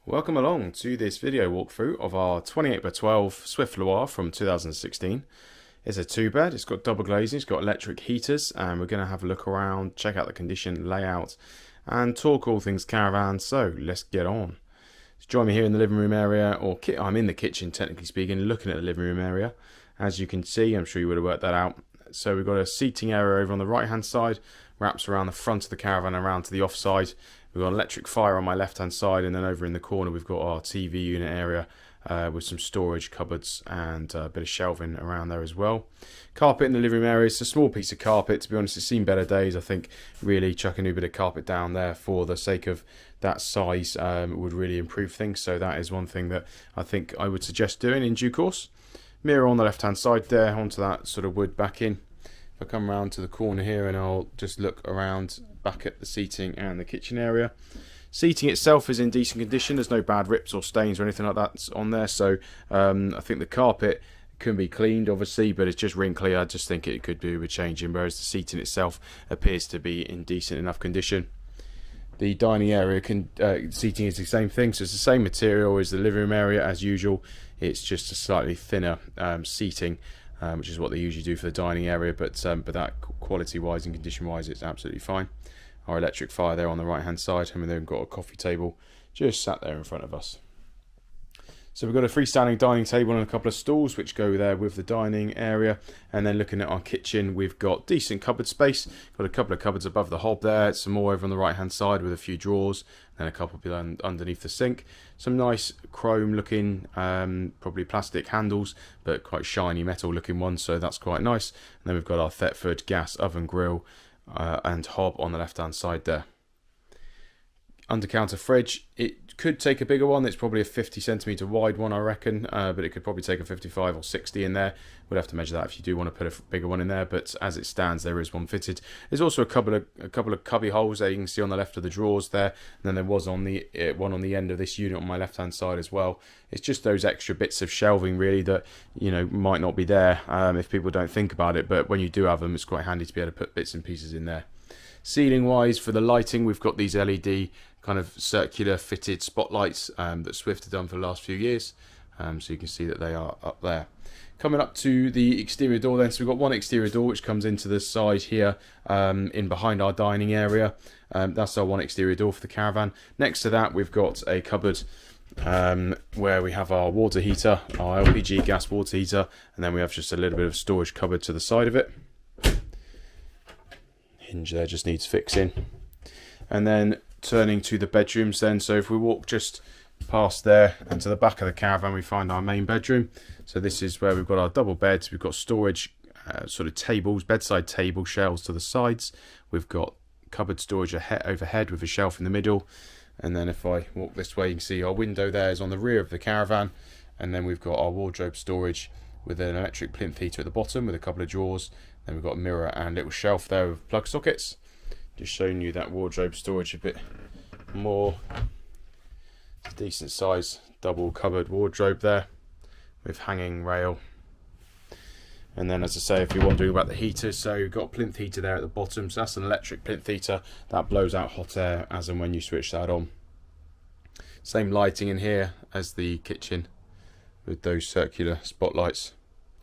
Welcome along to this video walkthrough of our 28x12 Swift Loire from 2016. It's a 2-bed, it's got double glazing, it's got electric heaters, and we're going to have a look around, check out the condition, layout, and talk all things caravan. So let's get on. So join me here in the living room area, or I'm in the kitchen technically speaking, looking at the living room area. As you can see, I'm sure you would have worked that out. So we've got a seating area over on the right hand side, wraps around the front of the caravan around to the offside. We've got an electric fire on my left hand side, and then over in the corner we've got our TV unit area with some storage cupboards and a bit of shelving around there as well. Carpet in the living room area, it's a small piece of carpet, to be honest. It's seen better days. I think really chuck a new bit of carpet down there for the sake of that size would really improve things. So that is one thing that I think I would suggest doing in due course. Mirror on the left hand side there, onto that sort of wood backing. If I come around to the corner here and I'll just look around back at the seating and the kitchen area. Seating itself is in decent condition. There's no bad rips or stains or anything like that on there. So I think the carpet can be cleaned obviously, but it's just wrinkly. I just think it could do with changing, whereas the seating itself appears to be in decent enough condition. The dining area seating is the same thing, so it's the same material as the living room area as usual. It's just a slightly thinner seating, which is what they usually do for the dining area, but that quality-wise and condition-wise, it's absolutely fine. Our electric fire there on the right-hand side, and then we've got a coffee table just sat there in front of us. So we've got a freestanding dining table and a couple of stools which go there with the dining area. And then looking at our kitchen, we've got decent cupboard space. Got a couple of cupboards above the hob there, some more over on the right hand side with a few drawers, and a couple below underneath the sink. Some nice chrome looking, probably plastic handles, but quite shiny metal looking ones, so that's quite nice. And then we've got our Thetford gas oven grill and hob on the left hand side there. Under counter fridge, it could take a bigger one. It's probably a 50cm wide one, I reckon, but it could probably take a 55 or 60 in there. We'd have to measure that if you do want to put a bigger one in there, but as it stands, there is one fitted. There's also a couple of cubby holes there you can see on the left of the drawers there, and then there was on the one on the end of this unit on my left hand side as well. It's just those extra bits of shelving really that might not be there if people don't think about it, but when you do have them, it's quite handy to be able to put bits and pieces in there. Ceiling wise, for the lighting, we've got these LED kind of circular fitted spotlights that Swift have done for the last few years, so you can see that they are up there. Coming up to the exterior door then, so we've got one exterior door which comes into the side here in behind our dining area. That's our one exterior door for the caravan. Next to that we've got a cupboard where we have our water heater, our LPG gas water heater, and then we have just a little bit of storage cupboard to the side of it. Hinge there just needs fixing. And then turning to the bedrooms then, so if we walk just past there and to the back of the caravan, we find our main bedroom. So this is where we've got our double beds. We've got storage sort of tables, bedside table shelves to the sides. We've got cupboard storage overhead with a shelf in the middle. And then if I walk this way, you can see our window there is on the rear of the caravan. And then we've got our wardrobe storage with an electric plinth heater at the bottom with a couple of drawers. Then we've got a mirror and a little shelf there with plug sockets. Just showing you that wardrobe storage a bit more. It's a decent size double cupboard wardrobe there with hanging rail. And then, as I say, if you're wondering about the heaters, so you've got a plinth heater there at the bottom. So that's an electric plinth heater that blows out hot air as and when you switch that on. Same lighting in here as the kitchen with those circular spotlights.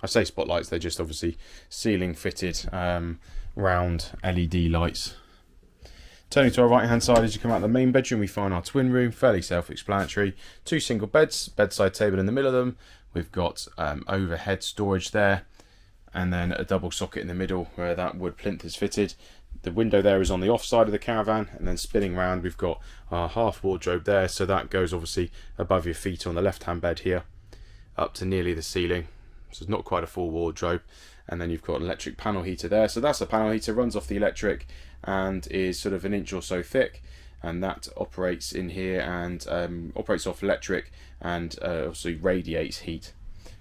I say spotlights, they're just obviously ceiling fitted round LED lights. Turning to our right hand side, as you come out of the main bedroom, we find our twin room, fairly self-explanatory. Two single beds, bedside table in the middle of them. We've got overhead storage there, and then a double socket in the middle where that wood plinth is fitted. The window there is on the off side of the caravan, and then spinning round we've got our half wardrobe there, so that goes obviously above your feet on the left hand bed here, up to nearly the ceiling. So it's not quite a full wardrobe. And then you've got an electric panel heater there. So that's a panel heater, runs off the electric and is sort of an inch or so thick. And that operates in here and operates off electric and obviously radiates heat.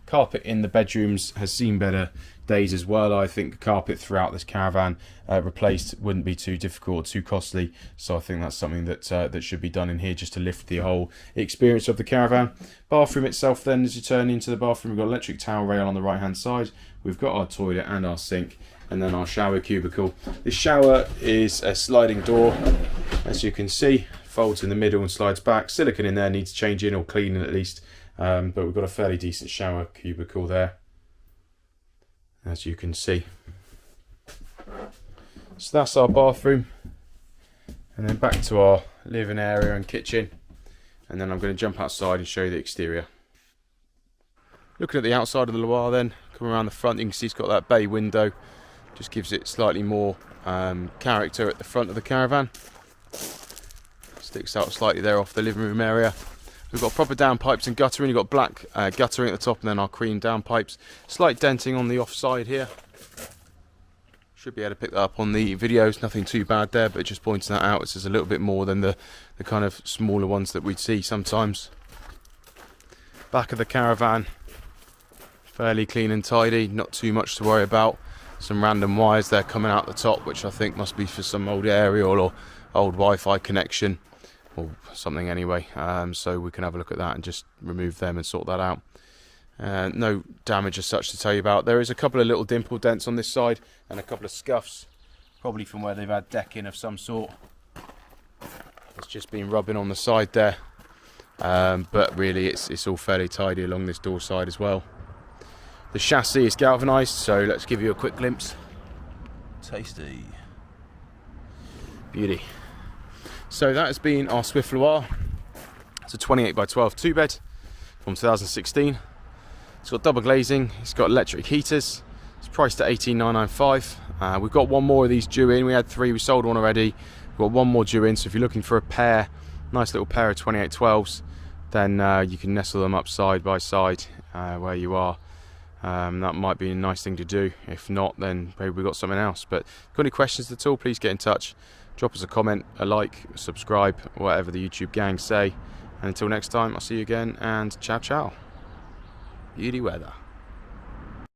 Carpet in the bedrooms has seen better days as well. I think carpet throughout this caravan replaced wouldn't be too difficult or too costly, so I think that's something that that should be done in here just to lift the whole experience of the caravan. Bathroom itself then, as you turn into the bathroom, we've got electric towel rail on the right hand side. We've got our toilet and our sink, and then our shower cubicle. The shower is a sliding door, as you can see, folds in the middle and slides back. Silicone in there needs changing or cleaning at least, but we've got a fairly decent shower cubicle there, as you can see. So that's our bathroom, and then back to our living area and kitchen, and then I'm going to jump outside and show you the exterior. Looking at the outside of the Loire then, coming around the front, you can see it's got that bay window, just gives it slightly more character at the front of the Caravan. Sticks out slightly there off the living room area. We've got proper downpipes and guttering. You've got black guttering at the top and then our cream downpipes. Slight denting on the offside here. Should be able to pick that up on the videos, nothing too bad there, but just pointing that out, it's a little bit more than the kind of smaller ones that we'd see sometimes. Back of the Caravan, fairly clean and tidy, not too much to worry about. Some random wires there coming out the top, which I think must be for some old aerial or old Wi-Fi connection or something anyway, so we can have a look at that and just remove them and sort that out. No damage as such to tell you about. There is a couple of little dimple dents on this side and a couple of scuffs, probably from where they've had decking of some sort. It's just been rubbing on the side there, but really it's all fairly tidy along this door side as well. The chassis is galvanised, so let's give you a quick glimpse. Tasty. Beauty. So that has been our Swift Loire. It's a 28x12 2-bed from 2016. It's got double glazing, it's got electric heaters. It's priced at $18,995. We've got one more of these due in. We had 3, we sold one already. We've got one more due in, so if you're looking for a pair, nice little pair of 2812s, then you can nestle them up side by side where you are. That might be a nice thing to do. If not, then maybe we've got something else. But if you've got any questions at all, please get in touch. Drop us a comment, a like, subscribe, whatever the YouTube gang say. And until next time, I'll see you again, and ciao ciao. Beauty weather.